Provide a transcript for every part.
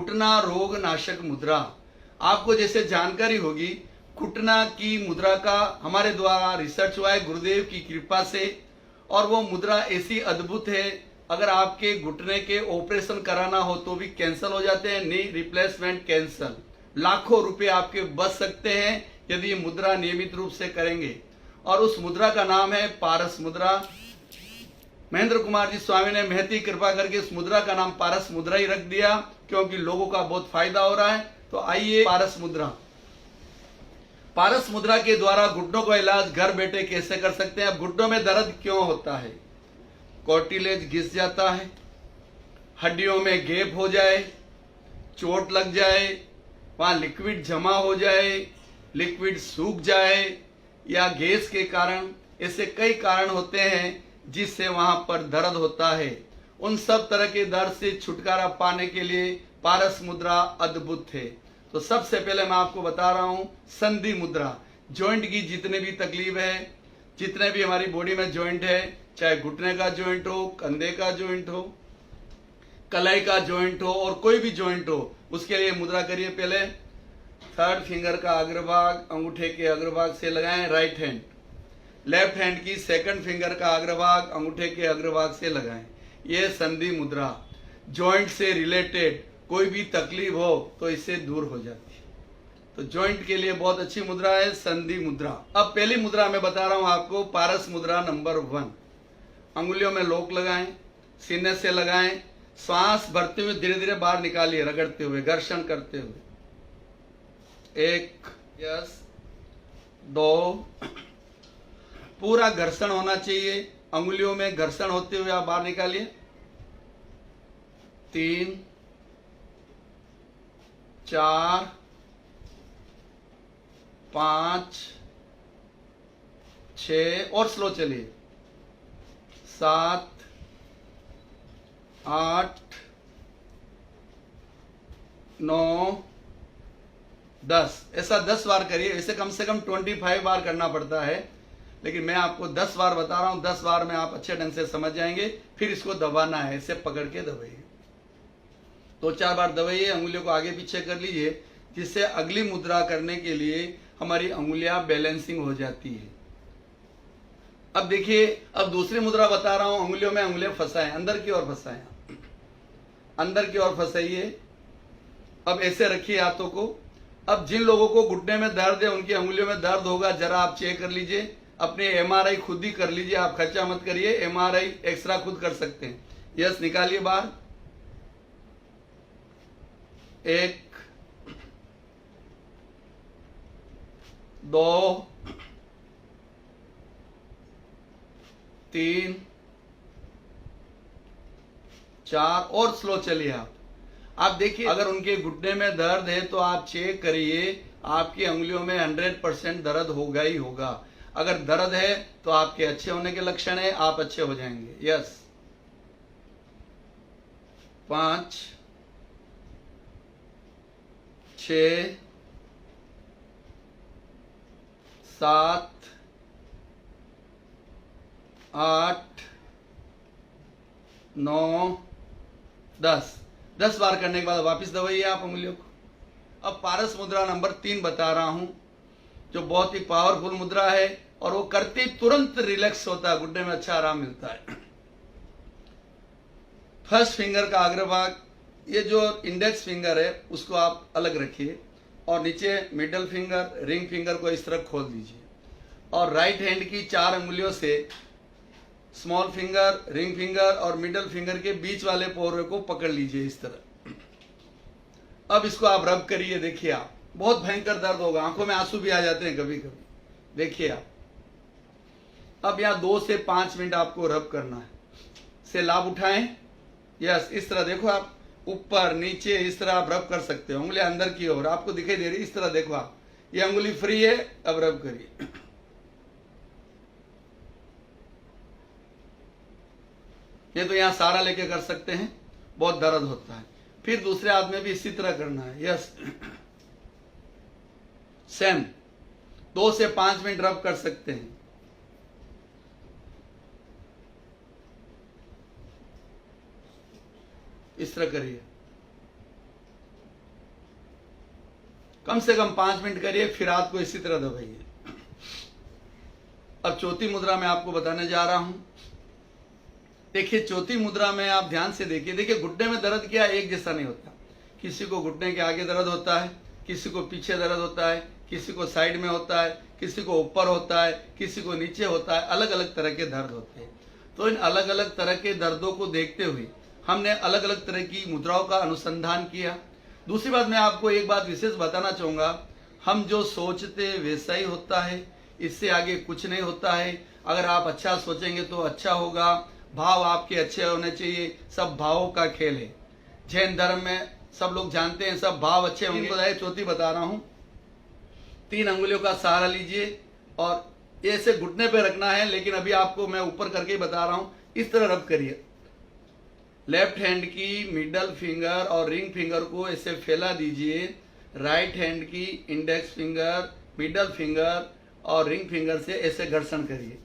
घुटना रोग नाशक मुद्रा। आपको जैसे जानकारी होगी, घुटना की मुद्रा का हमारे द्वारा रिसर्च हुआ है गुरुदेव की कृपा से, और वो मुद्रा ऐसी अद्भुत है, अगर आपके घुटने के ऑपरेशन कराना हो तो भी कैंसिल हो जाते हैं, नी रिप्लेसमेंट कैंसिल। लाखों रुपए आपके बच सकते हैं यदि ये मुद्रा नियमित रूप से करेंगे। और उस मुद्रा का नाम है पारस मुद्रा। महेंद्र कुमार जी स्वामी ने महती कृपा करके उस मुद्रा का नाम पारस मुद्रा ही रख दिया, क्योंकि लोगों का बहुत फायदा हो रहा है। तो आइए पारस मुद्रा। पारस मुद्रा के द्वारा घुटनों का इलाज घर बैठे कैसे कर सकते हैं। अब घुटनों में दर्द क्यों होता है? कार्टिलेज घिस जाता है, हड्डियों में गैप हो जाए, चोट लग जाए, वहां लिक्विड जमा हो जाए, लिक्विड सूख जाए, या गैस के कारण, ऐसे कई कारण होते हैं जिससे वहां पर दर्द होता है। उन सब तरह के दर्द से छुटकारा पाने के लिए पारस मुद्रा अद्भुत है। तो सबसे पहले मैं आपको बता रहा हूं संधि मुद्रा। जॉइंट की जितने भी तकलीफ है, जितने भी हमारी बॉडी में जॉइंट है, चाहे घुटने का जॉइंट हो, कंधे का जॉइंट हो, कलाई का जॉइंट हो, और कोई भी जॉइंट हो, उसके लिए मुद्रा करिए। पहले थर्ड फिंगर का अग्रभाग अंगूठे के अग्रभाग से लगाएं, राइट हैंड। लेफ्ट हैंड की सेकंड फिंगर का अग्रभाग अंगूठे के अग्रभाग से लगाएं। यह संधि मुद्रा। जॉइंट से रिलेटेड कोई भी तकलीफ हो तो इससे दूर हो जाती है। तो जॉइंट के लिए बहुत अच्छी मुद्रा है संधि मुद्रा। अब पहली मुद्रा मैं बता रहा हूं आपको, पारस मुद्रा नंबर 1। अंगुलियों में लोक लगाएं, सीने से लगाएं, श्वास भरते हुए धीरे धीरे बाहर निकालिए, रगड़ते हुए, घर्षण करते हुए। 1, यस, 2, पूरा घर्षण होना चाहिए, अंगुलियों में घर्षण होते हुए आप बाहर निकालिए। 3, 4, 5, 6, और स्लो चलिए, 7, 8, 9, 10। ऐसा 10 बार करिए। इसे कम से कम 25 बार करना पड़ता है, लेकिन मैं आपको 10 बार बता रहा हूं। 10 बार में आप अच्छे ढंग से समझ जाएंगे। फिर इसको दबाना है, इसे पकड़ के दबाइए, 2-4 बार दबाइए, अंगुलियों को आगे पीछे कर लीजिए, जिससे अगली मुद्रा करने के लिए हमारी अंगुलियां बैलेंसिंग हो जाती है। अब देखिए, अब दूसरी मुद्रा बता रहा हूं। अंगुलियों में अंगुलियां फंसाएं, अंदर की ओर फंसाएं, अंदर की ओर फंसाइए। अब ऐसे रखिए हाथों को। अब जिन लोगों को घुटने में दर्द है, उनकी अंगुलियों में दर्द होगा, जरा आप चेक कर लीजिए। अपने एमआरआई खुद ही कर लीजिए, आप खर्चा मत करिए, एमआरआई एक्सरा खुद कर सकते हैं। यस, निकालिए बाहर। 1, 2, 3, 4, और स्लो चलिए आप देखिए, अगर उनके घुटने में दर्द है तो आप चेक करिए, आपकी अंगुलियों में 100% दर्द होगा ही होगा। अगर दर्द है तो आपके अच्छे होने के लक्षण है, आप अच्छे हो जाएंगे। यस, 5, 6, 7, 8, 9, 10 बार करने के बाद वापस दबाइए आप अंगुलियों को। अब पारस मुद्रा नंबर 3 बता रहा हूं, जो बहुत ही पावरफुल मुद्रा है, और वो करते ही तुरंत रिलैक्स होता है, घुटने में अच्छा आराम मिलता है। फर्स्ट फिंगर का अग्रभाग, ये जो इंडेक्स फिंगर है उसको आप अलग रखिए, और नीचे मिडल फिंगर, रिंग फिंगर को इस तरह खोल दीजिए, और राइट हैंड की 4 अंगुलियों से स्मॉल फिंगर, रिंग फिंगर और मिडल फिंगर के बीच वाले पोरे को पकड़ लीजिए इस तरह। अब इसको आप रब करिए। देखिए, आप बहुत भयंकर दर्द होगा, आंखों में आंसू भी आ जाते हैं कभी कभी। देखिए आप, अब यहाँ 2 से 5 मिनट आपको रब करना है। से लाभ उठाएं। यस, इस तरह देखो, आप ऊपर नीचे इस तरह आप रब कर सकते हो, उंगली अंदर की ओर आपको दिखाई दे रही, इस तरह देखो आप, ये अंगुली फ्री है, अब रब करिए। ये तो यहाँ सारा लेके कर सकते हैं, बहुत दर्द होता है। फिर दूसरे हाथ में भी इसी तरह करना है। यस, सेम 2 से 5 मिनट रब कर सकते हैं। इस तरह करिए। कम से कम 5 मिनट करिए, फिर हाथ को इसी तरह दबाइए। अब चौथी मुद्रा में आपको बताने जा रहा हूं। देखिए चौथी मुद्रा में आप ध्यान से देखिए। देखिए घुटने में दर्द क्या एक जैसा नहीं होता। किसी को घुटने के आगे दर्द होता है, किसी को पीछे दर्द होता है, किसी को साइड में होता है, किसी को ऊपर होता है, किसी को नीचे होता है। अलग अलग तरह के दर्द होते हैं। तो इन अलग अलग तरह के दर्दों को देखते हुए हमने अलग अलग तरह की मुद्राओं का अनुसंधान किया। दूसरी बात, मैं आपको एक बात विशेष बताना चाहूँगा, हम जो सोचते वैसा ही होता है, इससे आगे कुछ नहीं होता है। अगर आप अच्छा सोचेंगे तो अच्छा होगा, भाव आपके अच्छे होने चाहिए। सब भावों का खेल है। जैन धर्म में सब लोग जानते हैं सब भाव अच्छे होंगे। चौथी बता रहा हूँ, 3 अंगुलियों का सहारा लीजिए और ऐसे घुटने पे रखना है, लेकिन अभी आपको मैं ऊपर करके ही बता रहा हूँ। इस तरह रब करिए। लेफ्ट हैंड की मिडल फिंगर और रिंग फिंगर को ऐसे फैला दीजिए। राइट हैंड की इंडेक्स फिंगर, मिडल फिंगर और रिंग फिंगर से ऐसे घर्षण करिए।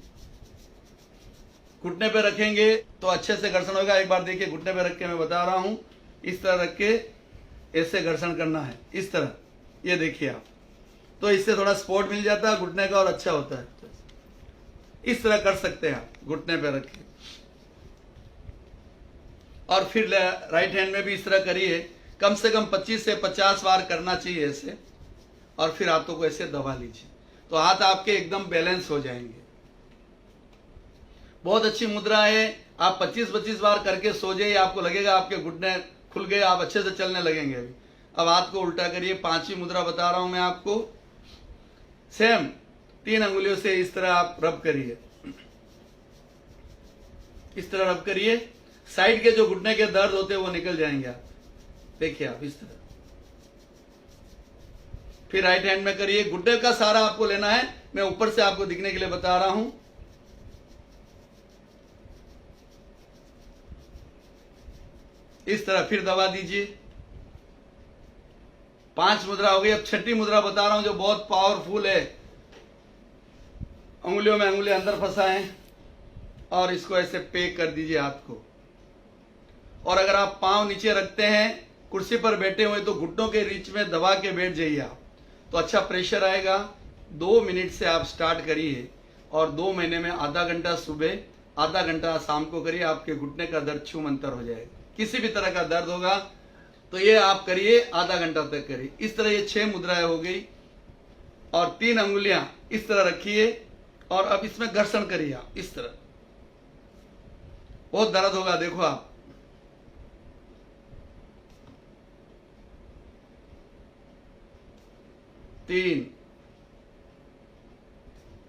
घुटने पे रखेंगे तो अच्छे से घर्षण होगा। एक बार देखिए, घुटने पे रख के मैं बता रहा हूं। इस तरह रख के ऐसे घर्षण करना है, इस तरह। ये देखिए आप, तो इससे थोड़ा सपोर्ट मिल जाता है घुटने का और अच्छा होता है। इस तरह कर सकते हैं आप, घुटने पे रख के। और फिर राइट हैंड में भी इस तरह करिए। कम से कम 25 से 50 बार करना चाहिए ऐसे। और फिर हाथों को ऐसे दबा लीजिए, तो हाथ आपके एकदम बैलेंस हो जाएंगे। बहुत अच्छी मुद्रा है। आप 25-25 बार करके सो जाइए, आपको लगेगा आपके घुटने खुल गए, आप अच्छे से चलने लगेंगे। अभी अब हाथ को उल्टा करिए। 5वीं मुद्रा बता रहा हूं मैं आपको। सेम 3 अंगुलियों से इस तरह आप रब करिए। इस तरह रब करिए। साइड के जो घुटने के दर्द होते हैं वो निकल जाएंगे। आप देखिए, आप इस तरह। फिर राइट हैंड में करिए। घुटने का सहारा आपको लेना है, मैं ऊपर से आपको दिखने के लिए बता रहा हूं। इस तरह फिर दबा दीजिए। 5 मुद्रा हो गई। अब 6ठी मुद्रा बता रहा हूं जो बहुत पावरफुल है। उंगलियों में उंगली अंदर फंसाएं और इसको ऐसे पैक कर दीजिए हाथ को। और अगर आप पांव नीचे रखते हैं, कुर्सी पर बैठे हुए, तो घुटनों के रीच में दबा के बैठ जाइए आप, तो अच्छा प्रेशर आएगा। 2 मिनट से आप स्टार्ट करिए और 2 महीने में आधा घंटा सुबह, आधा घंटा शाम को करिए। आपके घुटने का दर्द छूमंतर हो जाएगा। किसी भी तरह का दर्द होगा तो ये आप करिए, आधा घंटा तक करिए। इस तरह ये 6 मुद्राएं हो गई। और 3 अंगुलियां इस तरह रखिए और अब इसमें घर्षण करिए आप इस तरह। बहुत दर्द होगा, देखो आप। तीन,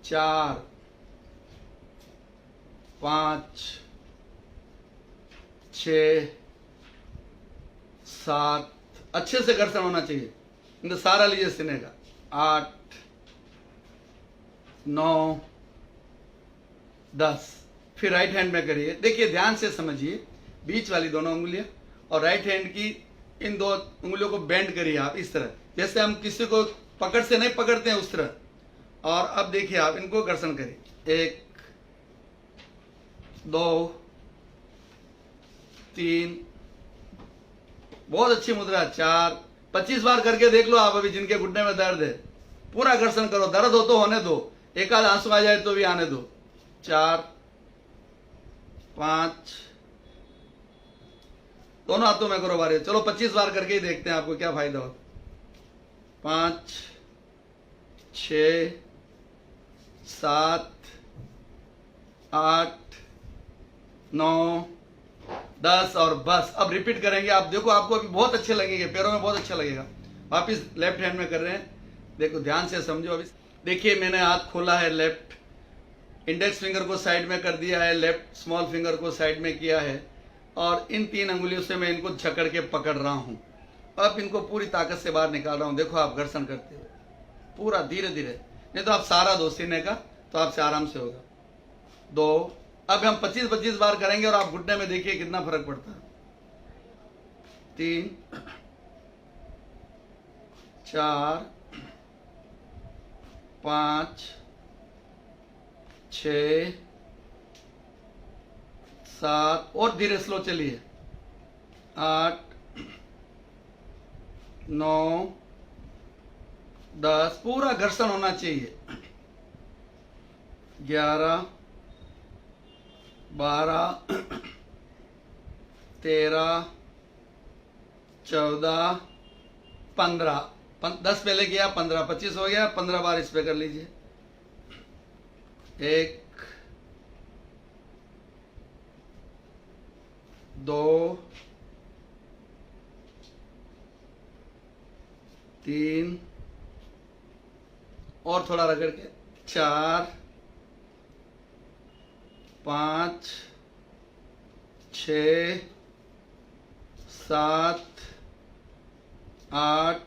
4, 5, 6, 7, अच्छे से घर्षण होना चाहिए। इनका सारा लीजिए सीने का। 8, 9, 10। फिर राइट हैंड में करिए। देखिए ध्यान से समझिए, बीच वाली दोनों उंगलियां और राइट हैंड की इन 2 उंगलियों को बेंड करिए आप इस तरह, जैसे हम किसी को पकड़ से नहीं पकड़ते हैं उस तरह। और अब देखिए आप इनको घर्षण करिए। 1, 2, 3, बहुत अच्छी मुद्रा। 4, 25 बार करके देख लो आप। अभी जिनके घुटने में दर्द है पूरा घर्षण करो। दर्द हो तो होने दो, एक आध आंसू आ जाए तो भी आने दो। 4, 5, दोनों हाथों में करो बारे। चलो 25 बार करके ही देखते हैं आपको क्या फायदा होता। 5, 6, 7, 8, 9, 10 और बस। अब रिपीट करेंगे आप। देखो आपको अभी बहुत अच्छे लगेंगे, पैरों में बहुत अच्छा लगेगा। वापिस लेफ्ट हैंड में कर रहे हैं। देखो ध्यान से समझो। अभी देखिए मैंने हाथ खोला है, लेफ्ट इंडेक्स फिंगर को साइड में कर दिया है, लेफ्ट स्मॉल फिंगर को साइड में किया है और इन 3 अंगुलियों से मैं इनको जकड़ के पकड़ रहा हूं। अब इनको पूरी ताकत से बाहर निकाल रहा हूं। देखो आप घर्षण करते हुए पूरा धीरे धीरे। नहीं तो आप सहारा दो सीने का, तो आपसे आराम से होगा। 2, अब हम 25-25 बार करेंगे और आप घुटने में देखिए कितना फर्क पड़ता है। 3, 4, 5, 6, 7 और धीरे स्लो चलिए। 8, 9, 10, पूरा घर्षण होना चाहिए। 11, 12, 13, 14, 15, 10 पहले किया, 15, 25 हो गया। 15 बार इस पे कर लीजिए। 1, 2, 3 और थोड़ा रगड़ के 4, 5, 6, 7, 8,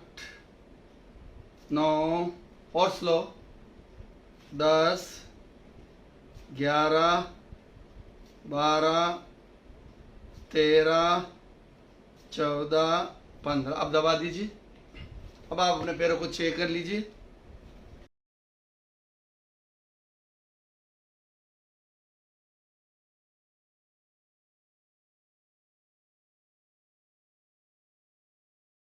9 और स्लो 10, 11, 12, 13, 14, 15। अब दबा दीजिए। अब आप अपने पैरों को चेक कर लीजिए।